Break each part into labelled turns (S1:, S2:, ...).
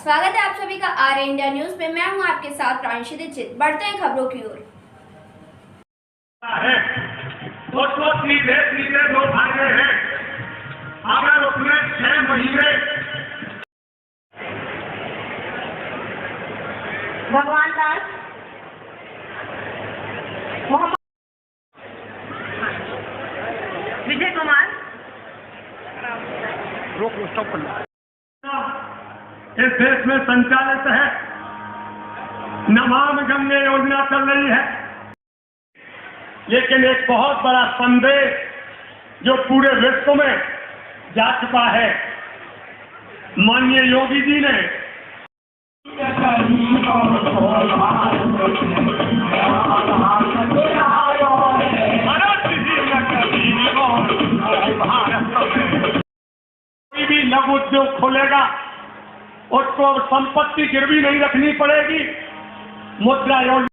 S1: स्वागत है आप सभी का आर इंडिया न्यूज में। मैं हूं आपके साथ रांशी दीक्षित। बढ़ते हैं खबरों की ओर।
S2: सीधे दो भागे हैं। अगर उसमें 6 महीने
S3: भगवान दास मोहम्मद विजय कुमार
S2: इस देश में संचालित है। नमामि गंगे योजना चल रही है, लेकिन एक बहुत बड़ा संदेश जो पूरे विश्व में जा चुका है। माननीय योगी जी ने कोई भी लघु उद्योग खोलेगा उसको अब संपत्ति गिरवी नहीं रखनी पड़ेगी। मुद्रा योजना,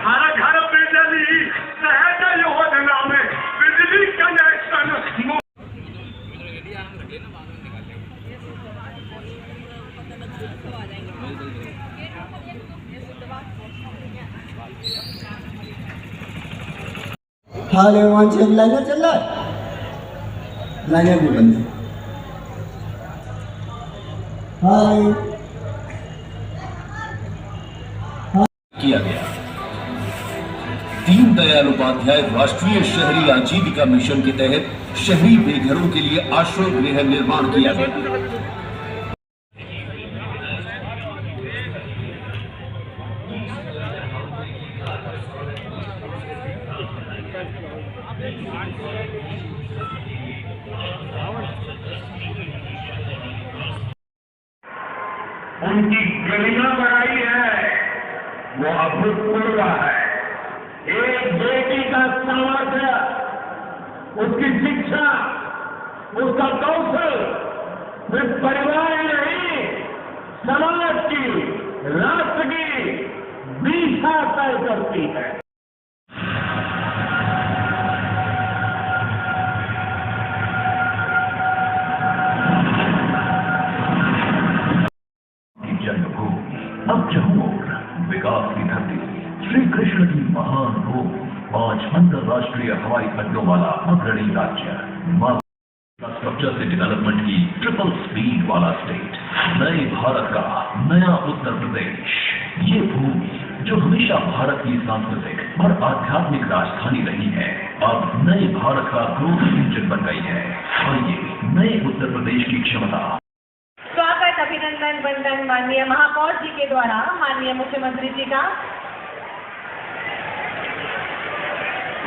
S2: हर घर बिजली सहज योजना में बिजली कनेक्शन।
S4: हाँ लेवान से लाइनर चल रहा है, लाइनर भी बंद है।
S5: किया गया। दीनदयाल उपाध्याय राष्ट्रीय शहरी आजीविका मिशन के तहत शहरी बेघरों के लिए आश्रय गृह निर्माण किया गया।
S2: उनकी गरिमा बढ़ाई है, वो अभूतपूर्व है। एक बेटी का सामर्थ्य, उसकी शिक्षा, उसका कौशल सिर्फ परिवार ही नहीं, समाज की, राष्ट्र की दिशा तय करती है।
S5: अब जहूं विकास की धरती, श्री कृष्ण की महान भूमि, 5 अंतरराष्ट्रीय हवाई अड्डों वाला अग्रणी राज्य, इंफ्रास्ट्रक्चर से डेवलपमेंट की ट्रिपल स्पीड वाला स्टेट, नए भारत का नया उत्तर प्रदेश। ये भूमि जो हमेशा भारत की सांस्कृतिक और आध्यात्मिक राजधानी रही है, अब नए भारत का ग्रोथ इंजन बन गई है। आइए नए उत्तर प्रदेश की क्षमता।
S3: स्वागत अभिनंदन वंदन माननीय महापौर जी के द्वारा माननीय मुख्यमंत्री जी का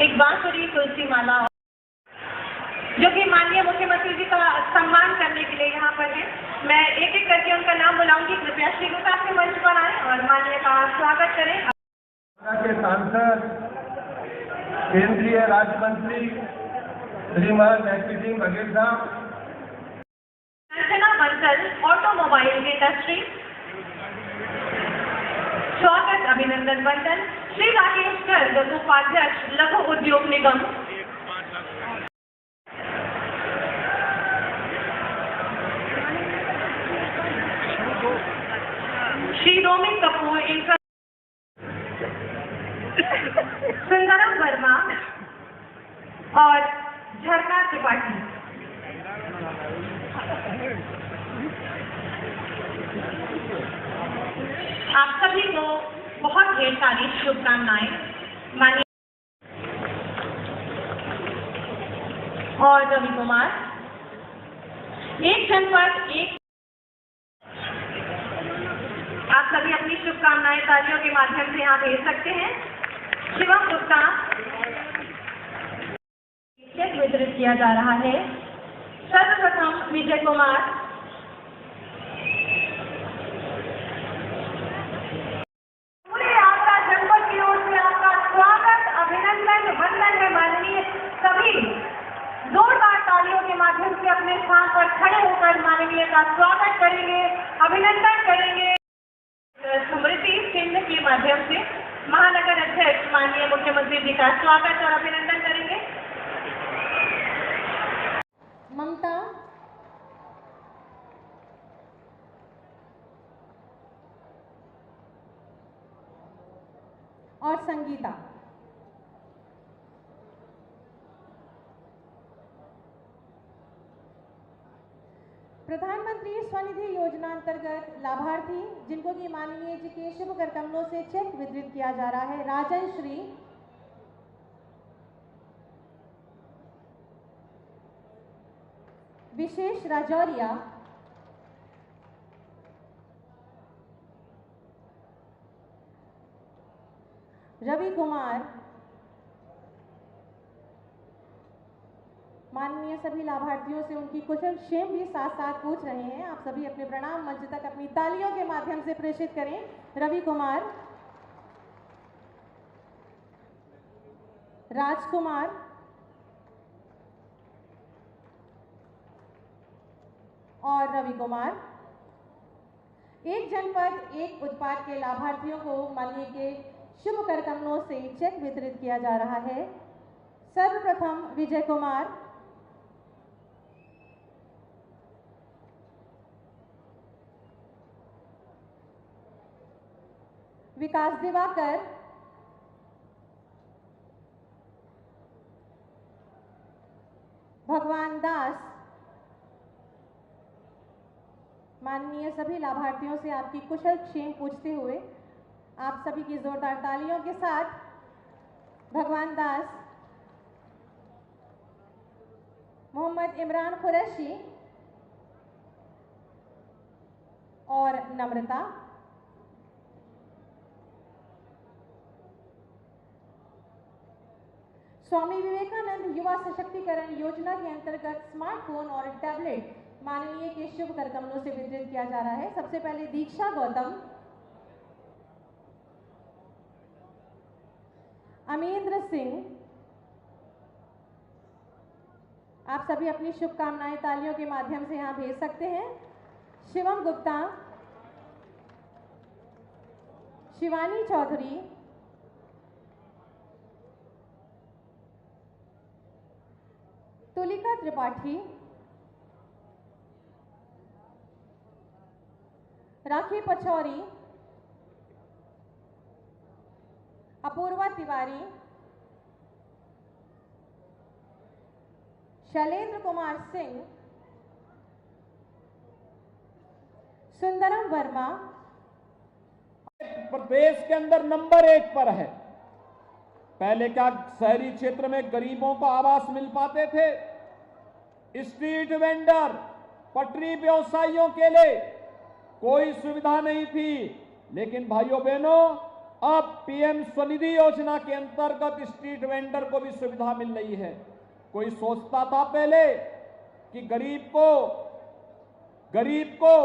S3: एक बांसुरी तुलसी माला जो कि माननीय मुख्यमंत्री जी का सम्मान करने के लिए यहाँ पर है। मैं एक एक करके उनका नाम बुलाऊंगी। कृपया श्री गुप्ता के मंच पर आए और माननीय का स्वागत करें।
S6: के सांसद केंद्रीय राज्य मंत्री श्रीमान एसपी सिंह बघेल साहब,
S3: बंसल ऑटोमोबाइल इंडस्ट्री, स्वागत अभिनंदन वंदन श्री राकेश गर्ग उपाध्यक्ष लघु उद्योग निगम, श्री रोमिन कपूर इंफ्रा, सुंदरम वर्मा और झरना त्रिपाठी। आप सभी को बहुत ढेर सारी शुभकामनाएं माननीय और रवि कुमार। एक जनपद एक, आप सभी अपनी शुभकामनाएं तालियों के माध्यम से यहाँ भेज सकते हैं। शिवम गुप्ता चेक वितरित किया जा रहा है। सर्वप्रथम विजय कुमार, पूरे आपका जनपद की ओर से आपका स्वागत अभिनंदन वंदन है। माननीय सभी जोरदार तालियों के माध्यम से अपने स्थान पर खड़े होकर माननीय का स्वागत करेंगे, अभिनंदन करेंगे। स्मृति चिन्ह के माध्यम से महानगर अध्यक्ष माननीय मुख्यमंत्री जी का स्वागत और अभिनंदन करेंगे। ममता और संगीता। प्रधानमंत्री स्वनिधि योजना अंतर्गत लाभार्थी जिनको कि माननीय जी के शुभ कर कमलों से चेक वितरित किया जा रहा है। राजन श्री, विशेष राजौरिया, रवि कुमार। माननीय सभी लाभार्थियों से उनकी कुशल क्षेम भी साथ साथ पूछ रहे हैं। आप सभी अपने प्रणाम मंच तक अपनी तालियों के माध्यम से प्रेषित करें। रवि कुमार, राजकुमार, और रवि कुमार। एक जनपद एक उत्पाद के लाभार्थियों को माननीय के शुभ कर कमलों से चेक वितरित किया जा रहा है। सर्वप्रथम विजय कुमार, विकास दिवाकर, भगवान दास। माननीय सभी लाभार्थियों से आपकी कुशल क्षेम पूछते हुए आप सभी की जोरदार तालियों के साथ भगवान दास, मोहम्मद इमरान कुरैशी और नम्रता। स्वामी विवेकानंद युवा सशक्तिकरण योजना के अंतर्गत स्मार्टफोन और टैबलेट माननीय के शुभ कर कमलों से वितरित किया जा रहा है। सबसे पहले दीक्षा गौतम, अमेंद्र सिंह। आप सभी अपनी शुभकामनाएं तालियों के माध्यम से यहां भेज सकते हैं। शिवम गुप्ता, शिवानी चौधरी, तुलिका त्रिपाठी, राखी पचौरी, अपूर्वा तिवारी, शैलेंद्र कुमार सिंह, सुंदरम वर्मा।
S7: प्रदेश के अंदर नंबर 1 पर है। पहले क्या शहरी क्षेत्र में गरीबों को आवास मिल पाते थे? स्ट्रीट वेंडर, पटरी व्यवसायियों के लिए कोई सुविधा नहीं थी। लेकिन भाइयों बहनों, अब पीएम स्वनिधि योजना के अंतर्गत स्ट्रीट वेंडर को भी सुविधा मिल रही है। कोई सोचता था पहले कि गरीब को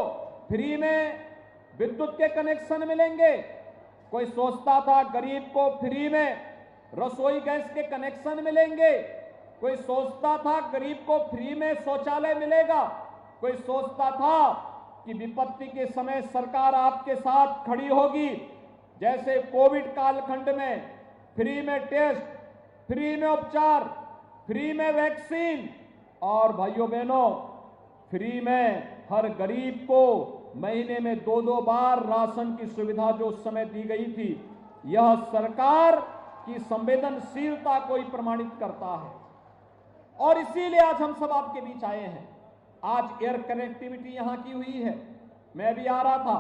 S7: फ्री में विद्युत के कनेक्शन मिलेंगे, कोई सोचता था गरीब को फ्री में रसोई गैस के कनेक्शन मिलेंगे, कोई सोचता था गरीब को फ्री में शौचालय मिलेगा, कोई सोचता था कि विपत्ति के समय सरकार आपके साथ खड़ी होगी। जैसे कोविड कालखंड में फ्री में टेस्ट, फ्री में उपचार, फ्री में वैक्सीन और भाइयों बहनों फ्री में हर गरीब को महीने में 2-2 बार राशन की सुविधा जो उस समय दी गई थी। यह सरकार की संवेदनशीलता को ही प्रमाणित करता है और इसीलिए आज हम सब आपके बीच आए हैं। आज एयर कनेक्टिविटी यहां की हुई है। मैं भी आ रहा था।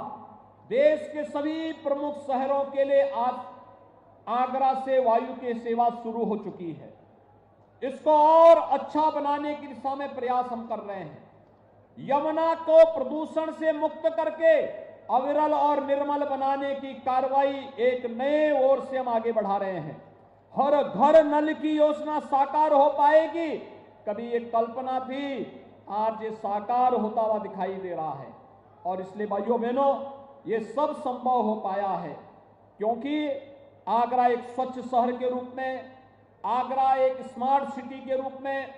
S7: देश के सभी प्रमुख शहरों के लिए आज आगरा से वायु की सेवा शुरू हो चुकी है। इसको और अच्छा बनाने की दिशा में प्रयास हम कर रहे हैं। यमुना को प्रदूषण से मुक्त करके अविरल और निर्मल बनाने की कार्रवाई एक नए ओर से हम आगे बढ़ा रहे हैं। हर घर नल की योजना साकार हो पाएगी। कभी ये कल्पना थी, आज ये साकार होता हुआ दिखाई दे रहा है। और इसलिए भाइयों बहनों, ये सब संभव हो पाया है क्योंकि आगरा एक स्वच्छ शहर के रूप में, आगरा एक स्मार्ट सिटी के रूप में,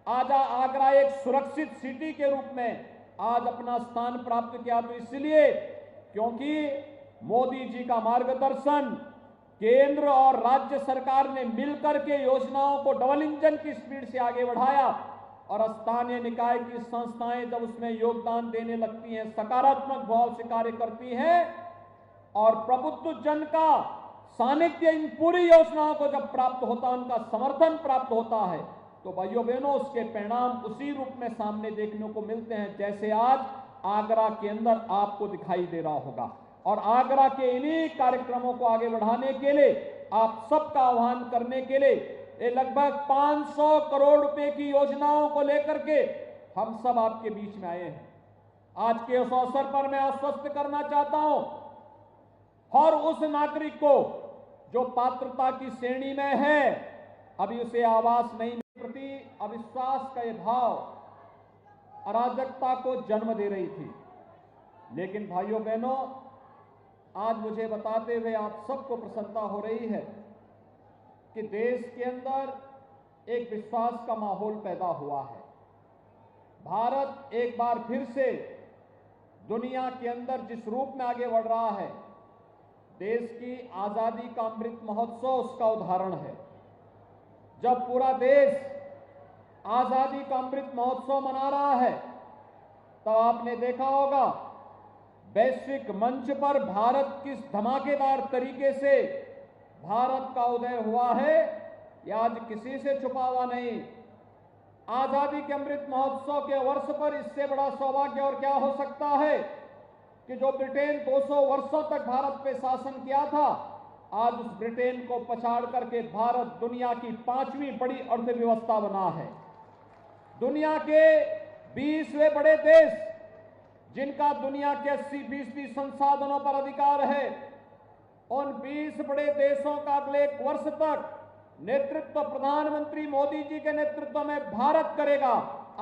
S7: आगरा एक सुरक्षित सिटी के रूप में आज अपना स्थान प्राप्त किया। तो इसलिए क्योंकि मोदी जी का मार्गदर्शन, केंद्र और राज्य सरकार ने मिलकर के योजनाओं को डबल इंजन की स्पीड से आगे बढ़ाया और स्थानीय निकाय की संस्थाएं जब उसमें योगदान देने लगती हैं, सकारात्मक भाव से कार्य करती हैं और प्रबुद्ध जन का सानिध्य इन पूरी योजनाओं को जब प्राप्त होता है, उनका समर्थन प्राप्त होता है, तो भाइयों बहनों उसके परिणाम उसी रूप में सामने देखने को मिलते हैं जैसे आज आगरा के अंदर आपको दिखाई दे रहा होगा। और आगरा के इन्हीं कार्यक्रमों को आगे बढ़ाने के लिए, आप सबका आह्वान करने के लिए, ये लगभग 500 करोड़ रुपए की योजनाओं को लेकर के हम सब आपके बीच में आए हैं। आज के उस अवसर पर मैं आश्वस्त करना चाहता हूं और उस नागरिक को जो पात्रता की श्रेणी में है, अभी उसे आवास नहीं मिल प्रति अविश्वास का यह भाव अराजकता को जन्म दे रही थी। लेकिन भाइयों बहनों, आज मुझे बताते हुए आप सबको प्रसन्नता हो रही है कि देश के अंदर एक विश्वास का माहौल पैदा हुआ है। भारत एक बार फिर से दुनिया के अंदर जिस रूप में आगे बढ़ रहा है, देश की आजादी का अमृत महोत्सव उसका उदाहरण है। जब पूरा देश आजादी का अमृत महोत्सव मना रहा है, तब आपने देखा होगा वैश्विक मंच पर भारत किस धमाकेदार तरीके से भारत का उदय हुआ है, यह आज किसी से छुपा हुआ नहीं। आजादी के अमृत महोत्सव के वर्ष पर इससे बड़ा सौभाग्य और क्या हो सकता है कि जो ब्रिटेन 200 वर्षों तक भारत पे शासन किया था, आज उस ब्रिटेन को पछाड़ करके भारत दुनिया की 5वीं बड़ी अर्थव्यवस्था बना है। दुनिया के 20वें बड़े देश, जिनका दुनिया के 80% संसाधनों पर अधिकार है, उन 20 बड़े देशों का अगले 1 वर्ष तक नेतृत्व प्रधानमंत्री मोदी जी के नेतृत्व में भारत करेगा।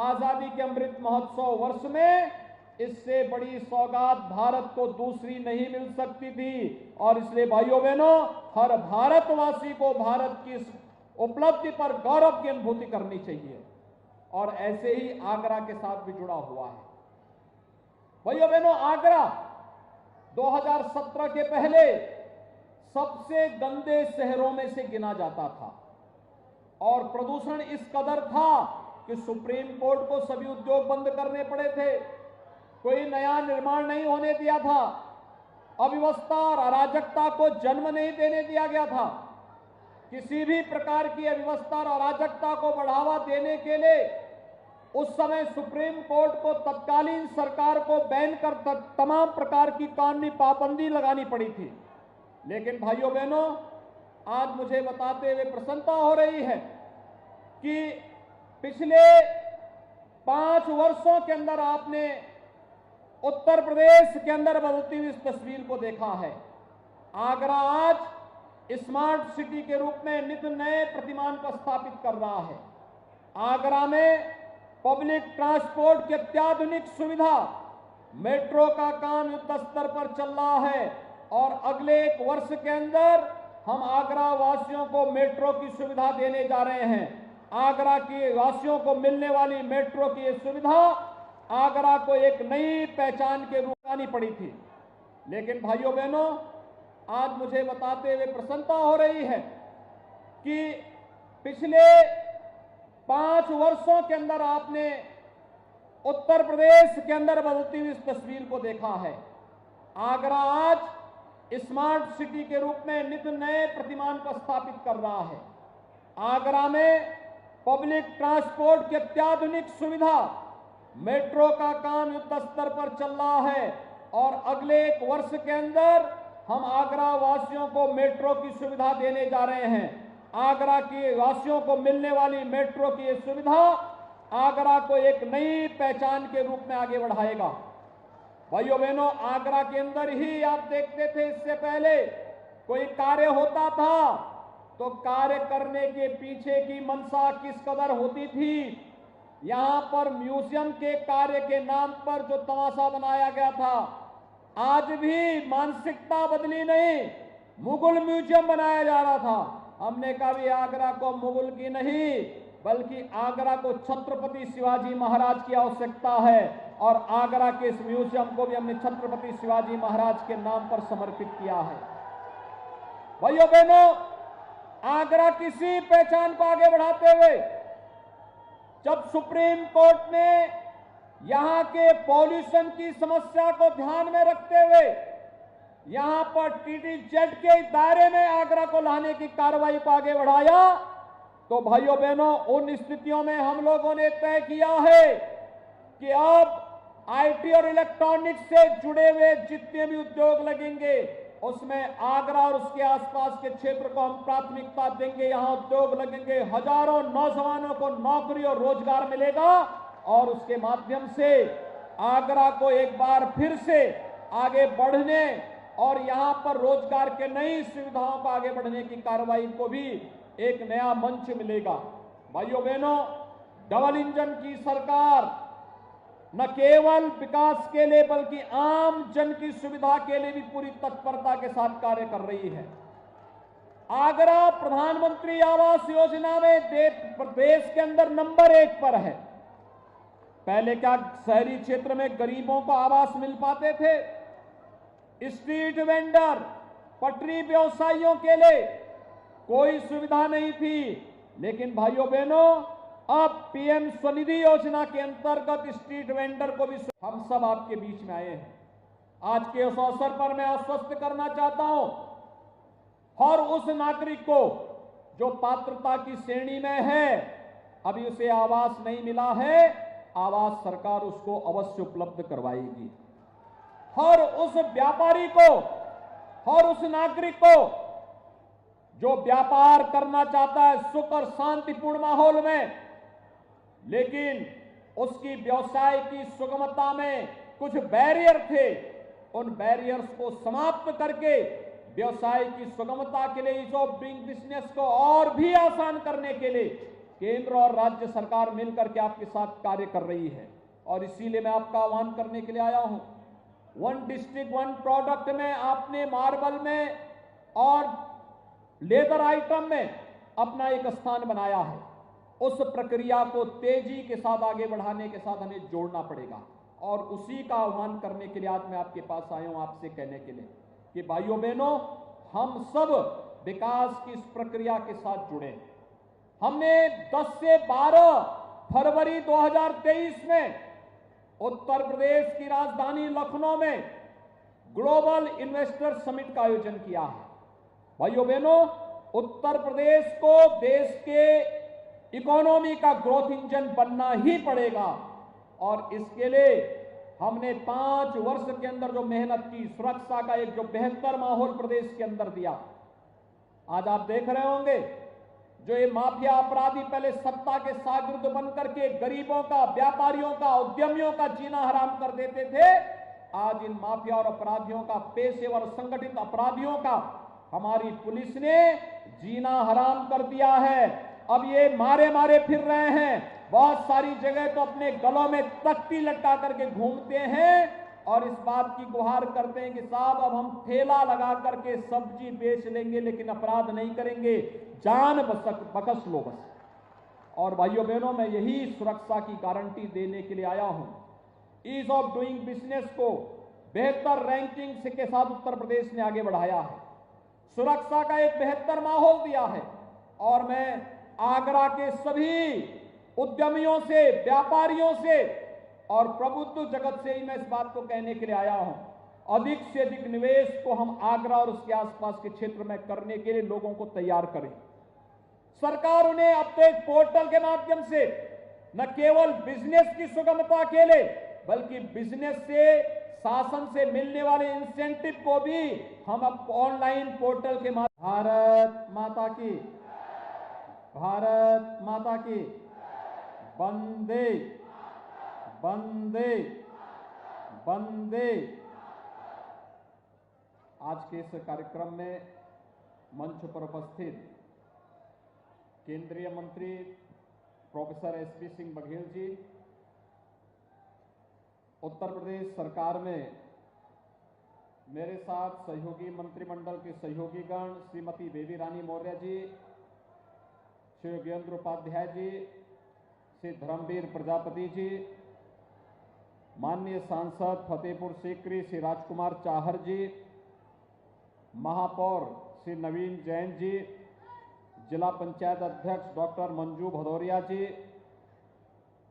S7: आजादी के अमृत महोत्सव वर्ष में इससे बड़ी सौगात भारत को दूसरी नहीं मिल सकती थी। और इसलिए भाइयों बहनों, हर भारतवासी को भारत की इस उपलब्धि पर गौरव की अनुभूति करनी चाहिए। और ऐसे ही आगरा के साथ भी जुड़ा हुआ है। भाइयों बहनों, आगरा 2017 के पहले सबसे गंदे शहरों में से गिना जाता था और प्रदूषण इस कदर था कि सुप्रीम कोर्ट को सभी उद्योग बंद करने पड़े थे। कोई नया निर्माण नहीं होने दिया था। अव्यवस्था और अराजकता को जन्म नहीं देने दिया गया था। किसी भी प्रकार की अव्यवस्था और अराजकता को बढ़ावा देने के लिए उस समय सुप्रीम कोर्ट को तत्कालीन सरकार को बैन कर तमाम प्रकार की कानूनी पाबंदी लगानी पड़ी थी। लेकिन भाइयों बहनों, आज मुझे बताते हुए प्रसन्नता हो रही है कि पिछले 5 वर्षों के अंदर आपने उत्तर प्रदेश के अंदर बदलती हुई इस तस्वीर को देखा है। आगरा आज स्मार्ट सिटी के रूप में नित नए प्रतिमान को स्थापित कर रहा है। आगरा में पब्लिक ट्रांसपोर्ट की अत्याधुनिक सुविधा, मेट्रो का काम युद्ध स्तर पर चल रहा है और अगले 1 वर्ष के अंदर हम आगरा वासियों को मेट्रो की सुविधा देने जा रहे हैं। आगरा के वासियों को मिलने वाली मेट्रो की यह सुविधा आगरा को एक नई पहचान के रूप में आनी पड़ी थी। लेकिन भाइयों बहनों, आज मुझे बताते हुए प्रसन्नता हो रही है कि पिछले 5 वर्षों के अंदर आपने उत्तर प्रदेश के अंदर बदलती हुई इस तस्वीर को देखा है। आगरा आज स्मार्ट सिटी के रूप में नित नए प्रतिमान को स्थापित कर रहा है। आगरा में पब्लिक ट्रांसपोर्ट की अत्याधुनिक सुविधा, मेट्रो का काम युद्ध स्तर पर चल रहा है और अगले 1 वर्ष के अंदर हम आगरा वासियों को मेट्रो की सुविधा देने जा रहे हैं। आगरा के वासियों को मिलने वाली मेट्रो की यह सुविधा आगरा को एक नई पहचान के रूप में आगे बढ़ाएगा। भाइयों बहनों, आगरा के अंदर ही आप देखते थे इससे पहले कोई कार्य होता था तो कार्य करने के पीछे की मंशा किस कदर होती थी। यहां पर म्यूजियम के कार्य के नाम पर जो तमाशा बनाया गया था, आज भी मानसिकता बदली नहीं, मुगल म्यूजियम बनाया जा रहा था। हमने कहा भी आगरा को मुगल की नहीं बल्कि आगरा को छत्रपति शिवाजी महाराज की आवश्यकता है और आगरा के इस म्यूजियम को भी हमने छत्रपति शिवाजी महाराज के नाम पर समर्पित किया है। भाइयों बहनों, आगरा किसी पहचान को आगे बढ़ाते हुए जब सुप्रीम कोर्ट ने यहां के पॉल्यूशन की समस्या को ध्यान में रखते हुए यहां पर टीटीजेड के दायरे में आगरा को लाने की कार्रवाई को आगे बढ़ाया, तो भाइयों बहनों उन स्थितियों में हम लोगों ने तय किया है कि अब आईटी और इलेक्ट्रॉनिक्स से जुड़े हुए जितने भी उद्योग लगेंगे उसमें आगरा और उसके आसपास के क्षेत्र को हम प्राथमिकता देंगे। यहां उद्योग लगेंगे, हजारों नौजवानों को नौकरी और रोजगार मिलेगा और उसके माध्यम से आगरा को एक बार फिर से आगे बढ़ने और यहां पर रोजगार के नई सुविधाओं को आगे बढ़ने की कार्रवाई को भी एक नया मंच मिलेगा। भाइयों बहनों, डबल इंजन की सरकार न केवल विकास के लिए बल्कि आम जन की सुविधा के लिए भी पूरी तत्परता के साथ कार्य कर रही है। आगरा प्रधानमंत्री आवास योजना में देश के अंदर नंबर 1 पर है। पहले क्या शहरी क्षेत्र में गरीबों को आवास मिल पाते थे? स्ट्रीट वेंडर, पटरी व्यवसायियों के लिए कोई सुविधा नहीं थी। लेकिन भाइयों बहनों, अब पीएम स्वनिधि योजना के अंतर्गत स्ट्रीट वेंडर को भी हम सब आपके बीच में आए हैं। आज के उस अवसर पर मैं आश्वस्त करना चाहता हूं, हर उस नागरिक को जो पात्रता की श्रेणी में है, अभी उसे आवास नहीं मिला है, आवास सरकार उसको अवश्य उपलब्ध करवाएगी। हर उस व्यापारी को, हर उस नागरिक को जो व्यापार करना चाहता है सुख और शांतिपूर्ण माहौल में, लेकिन उसकी व्यवसाय की सुगमता में कुछ बैरियर थे, उन बैरियर्स को समाप्त करके व्यवसाय की सुगमता के लिए, ईज ऑफ डूइंग बिजनेस को और भी आसान करने के लिए केंद्र और राज्य सरकार मिलकर के आपके साथ कार्य कर रही है। और इसीलिए मैं आपका आह्वान करने के लिए आया हूं। वन डिस्ट्रिक्ट वन प्रोडक्ट में आपने मार्बल में और लेदर आइटम में अपना एक स्थान बनाया है। उस प्रक्रिया को तेजी के साथ आगे बढ़ाने के साथ हमें जोड़ना पड़ेगा और उसी का आह्वान करने के लिए आज मैं आपके पास आया हूं, आपसे कहने के लिए कि भाइयों बहनों, हम सब विकास की इस प्रक्रिया के साथ जुड़े। हमने 10 से 12 फरवरी 2023 में उत्तर प्रदेश की राजधानी लखनऊ में ग्लोबल इन्वेस्टर समिट का आयोजन किया है। भाइयों बहनों, उत्तर प्रदेश को देश के इकोनॉमी का ग्रोथ इंजन बनना ही पड़ेगा और इसके लिए हमने 5 वर्ष के अंदर जो मेहनत की, सुरक्षा का एक जो बेहतर माहौल प्रदेश के अंदर दिया। आज आप देख रहे होंगे जो ये माफिया अपराधी पहले सत्ता के शागिर्द बनकर के गरीबों का, व्यापारियों का, उद्यमियों का जीना हराम कर देते थे, आज इन माफिया और अपराधियों का, पेशेवर संगठित अपराधियों का हमारी पुलिस ने जीना हराम कर दिया है। अब ये मारे मारे फिर रहे हैं, बहुत सारी जगह तो अपने गलों में तख्ती लटका करके घूमते हैं और इस बात की गुहार करते हैं कि साहब अब हम ठेला लगा करके सब्जी बेच लेंगे लेकिन अपराध नहीं करेंगे, जान बकस लो बस। और भाइयों बहनों, मैं यही सुरक्षा की गारंटी देने के लिए आया हूं। ईज ऑफ डूइंग बिजनेस को बेहतर रैंकिंग के साथ उत्तर प्रदेश ने आगे बढ़ाया है, सुरक्षा का एक बेहतर माहौल दिया है और मैं आगरा के सभी उद्यमियों से, व्यापारियों से और प्रबुद्ध जगत से ही मैं इस बात को कहने के लिए आया हूं, अधिक से अधिक निवेश को हम आगरा और उसके आसपास के क्षेत्र में करने के लिए लोगों को तैयार करें। सरकार उन्हें अपने पोर्टल के माध्यम से न केवल बिजनेस की सुगमता के लिए बल्कि बिजनेस से, शासन से मिलने वाले इंसेंटिव को भी हम अब ऑनलाइन पोर्टल के माध्यम। भारत माता की, भारत माता की, वंदे वंदे वंदे। आज के इस कार्यक्रम में मंच पर उपस्थित केंद्रीय मंत्री प्रोफेसर एसपी सिंह बघेल जी, उत्तर प्रदेश सरकार में मेरे साथ सहयोगी मंत्रिमंडल के सहयोगीगण श्रीमती बेबी रानी मौर्य जी, श्री योगेंद्र उपाध्याय जी, श्री धर्मवीर प्रजापति जी, माननीय सांसद फतेहपुर सीकरी श्री राजकुमार चाहर जी, महापौर श्री नवीन जैन जी, जिला पंचायत अध्यक्ष डॉक्टर मंजू भदौरिया जी,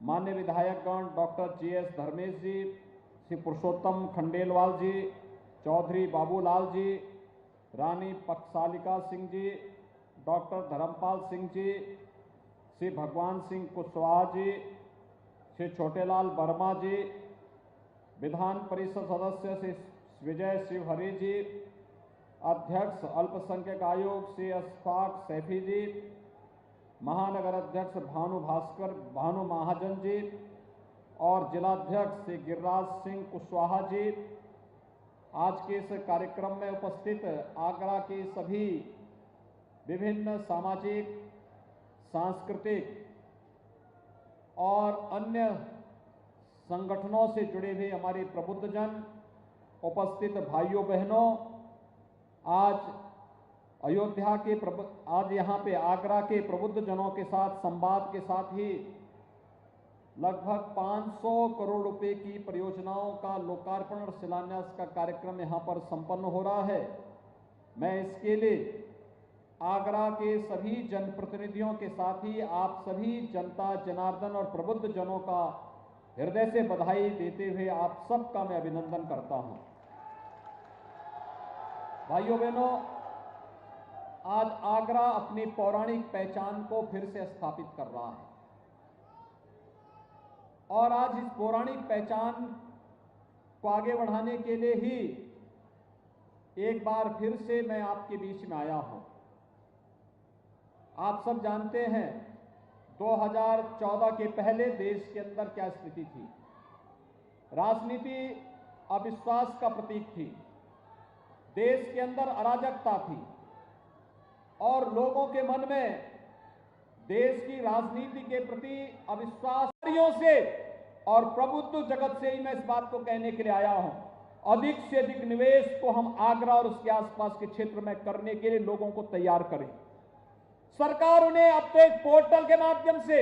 S7: माननीय विधायकगण डॉक्टर जीएस धर्मेश जी, श्री पुरुषोत्तम खंडेलवाल जी, चौधरी बाबूलाल जी, रानी पक्षालिका सिंह जी, डॉक्टर धर्मपाल सिंह जी, श्री भगवान सिंह कुशवाहा जी, श्री छोटेलाल वर्मा जी, विधान परिषद सदस्य श्री विजय शिवहरी जी, अध्यक्ष अल्पसंख्यक आयोग श्री अशफाक सैफी जी, महानगर अध्यक्ष भानु महाजन जी और जिलाध्यक्ष श्री गिरिराज सिंह कुशवाहा जी। आज के इस कार्यक्रम में उपस्थित आगरा के सभी विभिन्न सामाजिक, सांस्कृतिक और अन्य संगठनों से जुड़े हुए हमारे प्रबुद्धजन, उपस्थित भाइयों बहनों, आज अयोध्या के आज यहाँ पे आगरा के प्रबुद्धजनों के साथ संवाद के साथ ही लगभग 500 करोड़ रुपए की परियोजनाओं का लोकार्पण और शिलान्यास का कार्यक्रम यहाँ पर संपन्न हो रहा है। मैं इसके लिए आगरा के सभी जनप्रतिनिधियों के साथ ही आप सभी जनता जनार्दन और प्रबुद्ध जनों का हृदय से बधाई देते हुए आप सबका मैं अभिनंदन करता हूं। भाइयों बहनों, आज आगरा अपनी पौराणिक पहचान को फिर से स्थापित कर रहा है और आज इस पौराणिक पहचान को आगे बढ़ाने के लिए ही एक बार फिर से मैं आपके बीच में आया हूं। आप सब जानते हैं 2014 के पहले देश के अंदर क्या स्थिति थी। राजनीति अविश्वास का प्रतीक थी, देश के अंदर अराजकता थी और लोगों के मन में देश की राजनीति के प्रति अविश्वास से और प्रबुद्ध जगत से ही मैं इस बात को कहने के लिए आया हूं। अधिक से अधिक निवेश को हम आगरा और उसके आसपास के क्षेत्र में करने के लिए लोगों को तैयार करें। सरकार उन्हें अपने पोर्टल के माध्यम से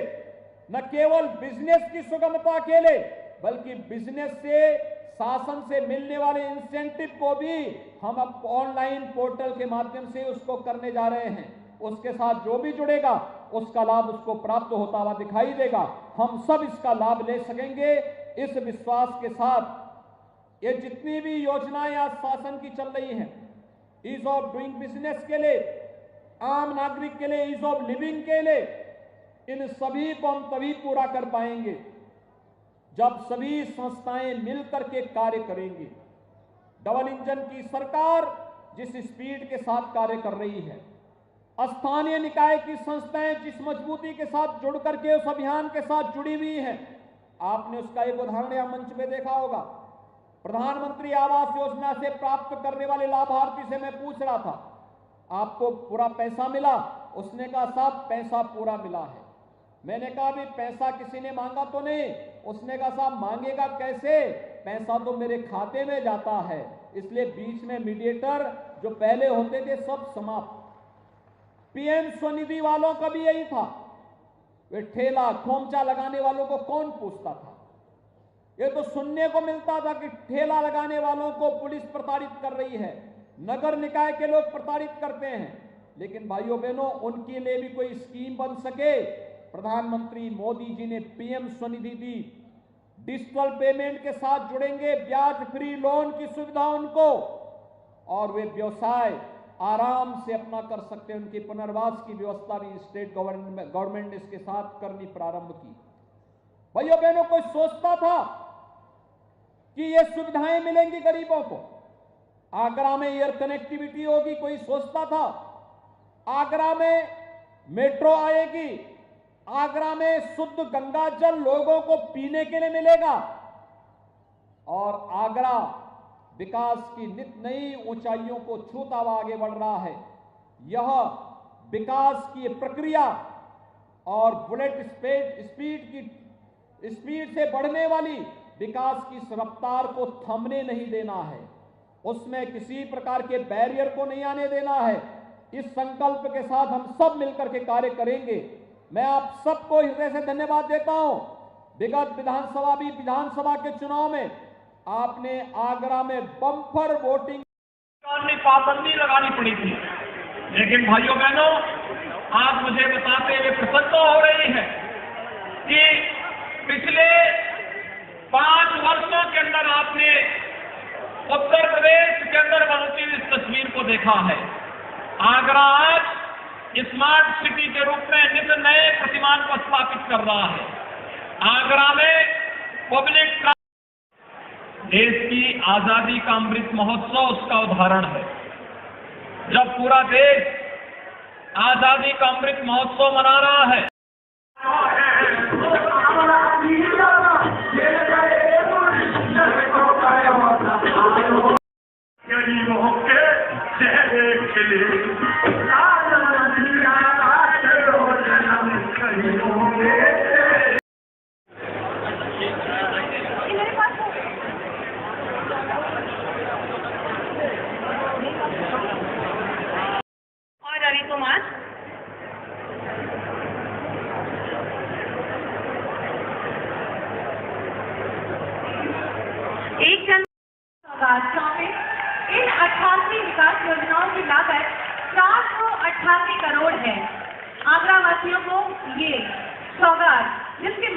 S7: न केवल बिजनेस की सुगमता के लिए बल्कि बिजनेस से शासन से मिलने वाले इंसेंटिव को भी हम अब ऑनलाइन पोर्टल के माध्यम से उसको करने जा रहे हैं। उसके साथ जो भी जुड़ेगा उसका लाभ उसको प्राप्त होता हुआ दिखाई देगा। हम सब इसका लाभ ले सकेंगे। इस विश्वास के साथ ये जितनी भी योजनाएं आज शासन की चल रही हैं, ईज ऑफ डूइंग बिजनेस के लिए, आम नागरिक के लिए, ईज ऑफ लिविंग के लिए, इन सभी को हम तभी पूरा कर पाएंगे जब सभी संस्थाएं मिलकर के कार्य करेंगी। डबल इंजन की सरकार जिस स्पीड के साथ कार्य कर रही है, स्थानीय निकाय की संस्थाएं जिस मजबूती के साथ जुड़ करके उस अभियान के साथ जुड़ी हुई हैं, आपने उसका एक उदाहरण या मंच में देखा होगा। प्रधानमंत्री आवास योजना से प्राप्त करने वाले लाभार्थी से मैं पूछ रहा था, आपको पूरा पैसा मिला? उसने कहा साहब पैसा पूरा मिला है। मैंने कहा भी पैसा किसी ने मांगा तो नहीं? उसने कहा साहब मांगेगा कैसे, पैसा तो मेरे खाते में जाता है। इसलिए बीच में मीडिएटर जो पहले होते थे सब समाप्त। पीएम स्वनिधि वालों का भी यही था, वे ठेला खोमचा लगाने वालों को कौन पूछता था? ये तो सुनने को मिलता था कि ठेला लगाने वालों को पुलिस प्रताड़ित कर रही है, नगर निकाय के लोग प्रताड़ित करते हैं। लेकिन भाइयों बहनों, उनके लिए भी कोई स्कीम बन सके। प्रधानमंत्री मोदी जी ने पीएम स्वनिधि दी, डिजिटल पेमेंट के साथ जुड़ेंगे, ब्याज फ्री लोन की सुविधा उनको, और वे व्यवसाय आराम से अपना कर सकते हैं। उनकी पुनर्वास की व्यवस्था भी स्टेट गवर्नमेंट ने इसके साथ करनी प्रारंभ की। भाइयों बहनों, कोई सोचता था कि ये सुविधाएं मिलेंगी गरीबों को? आगरा में एयर कनेक्टिविटी होगी, कोई सोचता था? आगरा में मेट्रो आएगी, आगरा में शुद्ध गंगा जल लोगों को पीने के लिए मिलेगा और आगरा विकास की नित नई ऊंचाइयों को छूता हुआ आगे बढ़ रहा है। यह विकास की प्रक्रिया और बुलेट स्पीड से बढ़ने वाली विकास की इस रफ्तार को थमने नहीं देना है, उसमें किसी प्रकार के बैरियर को नहीं आने देना है। इस संकल्प के साथ हम सब मिलकर के कार्य करेंगे। मैं आप सबको हृदय से धन्यवाद देता हूं। विगत विधानसभा के चुनाव में आपने आगरा में बम्पर वोटिंग
S2: पाबंदी लगानी पड़ी थी, लेकिन भाइयों बहनों, आज मुझे बताते हुए प्रसन्नता हो रही है कि पिछले 5 वर्षों के अंदर आपने
S8: उत्तर प्रदेश के अंदर बनती हुई इस तस्वीर को देखा है। आगरा आज स्मार्ट सिटी के रूप में नित नए प्रतिमान को स्थापित कर रहा है। आगरा में पब्लिक देश की आजादी का अमृत महोत्सव उसका उदाहरण है। जब पूरा देश आजादी का अमृत महोत्सव मना रहा है,
S2: गरीबों के चेहरे खिले
S3: और रवि कुमार। एक जन में इन 88 विकास योजनाओं की लागत 488 करोड़ है। आगरा वासियों को ये सौगात जिसके